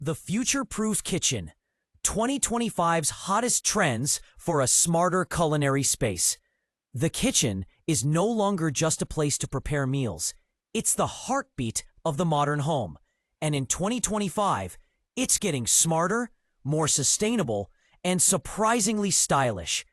The Future-Proof Kitchen, 2025's hottest trends for a smarter culinary space. The kitchen is no longer just a place to prepare meals. It's the heartbeat of the modern home. And in 2025, it's getting smarter, more sustainable, and surprisingly stylish.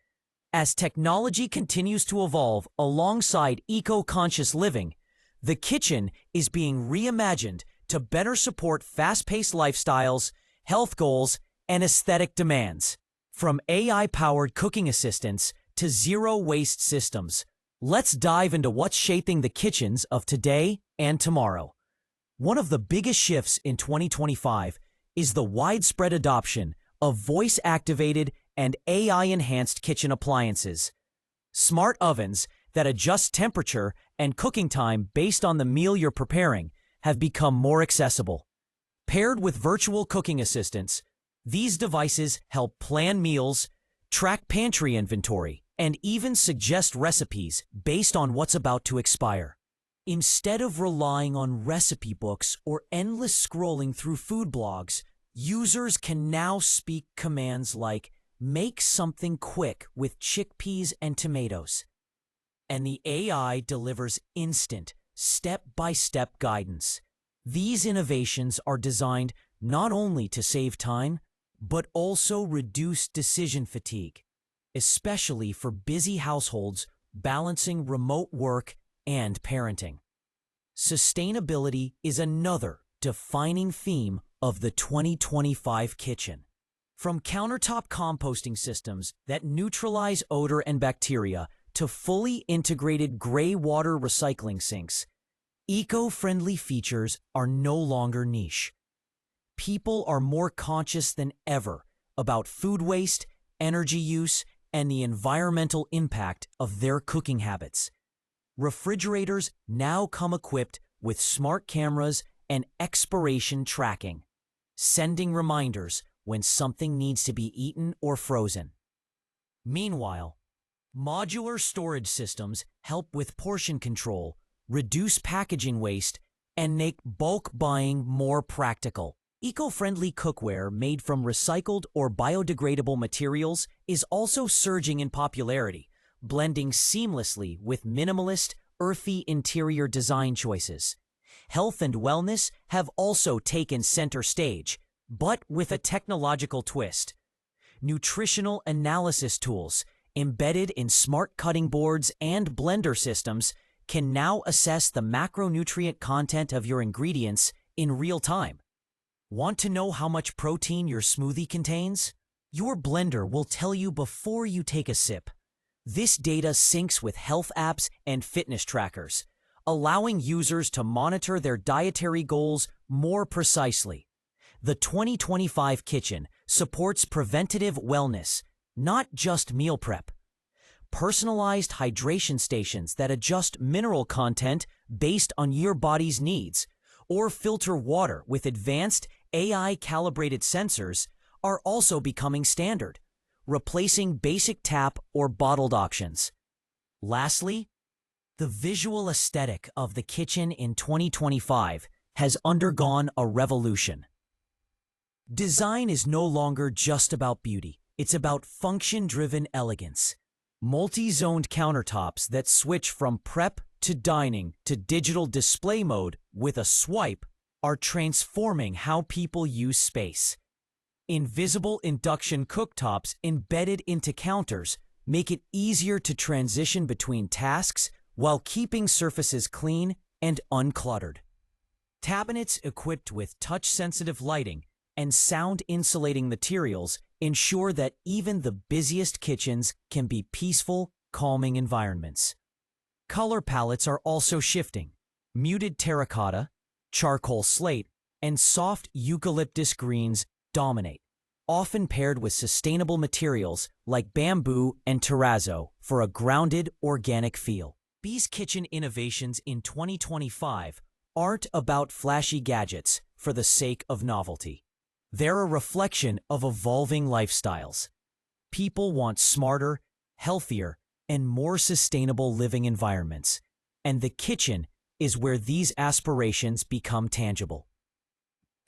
As technology continues to evolve alongside eco-conscious living, the kitchen is being reimagined to better support fast-paced lifestyles, health goals, and aesthetic demands. From AI-powered cooking assistants to zero-waste systems, let's dive into what's shaping the kitchens of today and tomorrow. One of the biggest shifts in 2025 is the widespread adoption of voice-activated and AI-enhanced kitchen appliances. Smart ovens that adjust temperature and cooking time based on the meal you're preparing have become more accessible. Paired with virtual cooking assistants, these devices help plan meals, track pantry inventory, and even suggest recipes based on what's about to expire. Instead of relying on recipe books or endless scrolling through food blogs, users can now speak commands like, "Make something quick with chickpeas and tomatoes." And the AI delivers instant, step-by-step guidance. These innovations are designed not only to save time, but also reduce decision fatigue, especially for busy households balancing remote work and parenting. Sustainability is another defining theme of the 2025 kitchen. From countertop composting systems that neutralize odor and bacteria to fully integrated gray water recycling sinks, eco-friendly features are no longer niche. People are more conscious than ever about food waste, energy use, and the environmental impact of their cooking habits. Refrigerators now come equipped with smart cameras and expiration tracking, sending reminders when something needs to be eaten or frozen. Meanwhile, modular storage systems help with portion control, reduce packaging waste, and make bulk buying more practical. Eco-friendly cookware made from recycled or biodegradable materials is also surging in popularity, blending seamlessly with minimalist, earthy interior design choices. Health and wellness have also taken center stage, but with a technological twist. Nutritional analysis tools embedded in smart cutting boards and blender systems can now assess the macronutrient content of your ingredients in real time. Want to know how much protein your smoothie contains? Your blender will tell you before you take a sip. This data syncs with health apps and fitness trackers, allowing users to monitor their dietary goals more precisely. The 2025 kitchen supports preventative wellness, not just meal prep. Personalized hydration stations that adjust mineral content based on your body's needs, or filter water with advanced AI-calibrated sensors are also becoming standard, replacing basic tap or bottled options. Lastly, the visual aesthetic of the kitchen in 2025 has undergone a revolution. Design is no longer just about beauty. It's about function-driven elegance. Multi-zoned countertops that switch from prep to dining to digital display mode with a swipe are transforming how people use space. Invisible induction cooktops embedded into counters make it easier to transition between tasks while keeping surfaces clean and uncluttered. Cabinets equipped with touch-sensitive lighting and sound-insulating materials ensure that even the busiest kitchens can be peaceful, calming environments. Color palettes are also shifting. Muted terracotta, charcoal slate, and soft eucalyptus greens dominate, often paired with sustainable materials like bamboo and terrazzo for a grounded, organic feel. These kitchen innovations in 2025 aren't about flashy gadgets for the sake of novelty. They're a reflection of evolving lifestyles. People want smarter, healthier, and more sustainable living environments, and the kitchen is where these aspirations become tangible.